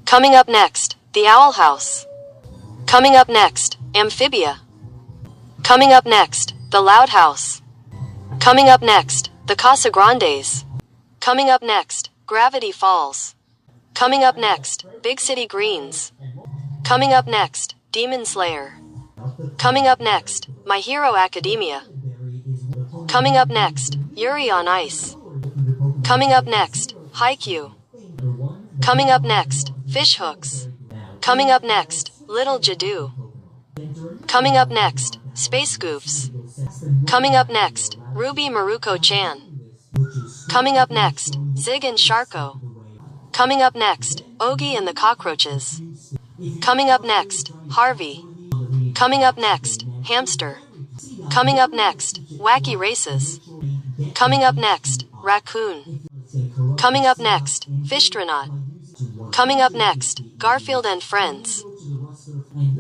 Coming up next, the Owl House. Coming up next, Amphibia. Coming up next, the Loud House. Coming up next, the Casa Grandes. Coming up next, Gravity Falls. Coming up next, Big City Greens. Coming up next, Demon Slayer. Coming up next, My Hero Academia. Coming up next, Yuri on Ice. Coming up next, Haikyuu. Coming up next, Fish Hooks. Coming up next, Little Jadoo. Coming up next, Space Goofs. Coming up next, Ruby Maruko-chan. Coming up next, Zig and Sharko. Coming up next, Ogie and the Cockroaches. Coming up next, Harvey. Coming up next, Hamster. Coming up next, Wacky Races. Coming up next, Raccoon. Coming up next, Fishtronaut. Coming up next, Garfield and Friends.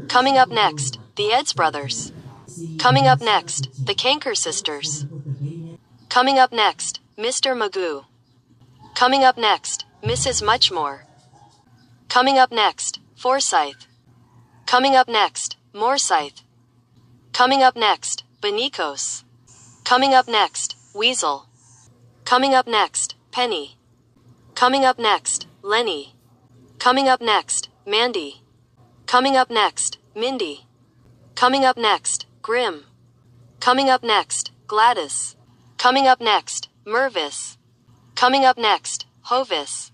Coming up next, the Eds Brothers. Coming up next, the Canker Sisters. Coming up next, Mr. Magoo. Coming up next, Mrs. Muchmore. Coming up next, Forsyth. Coming up next, Morsyth. Coming up next, Benicos. Coming up next, Weasel. Coming up next, Penny. Coming up next, Lenny. Coming up next, Mandy. Coming up next, Mindy. Coming up next, Grim. Coming up next, Gladys. Coming up next, Mervis. Coming up next, Hovis.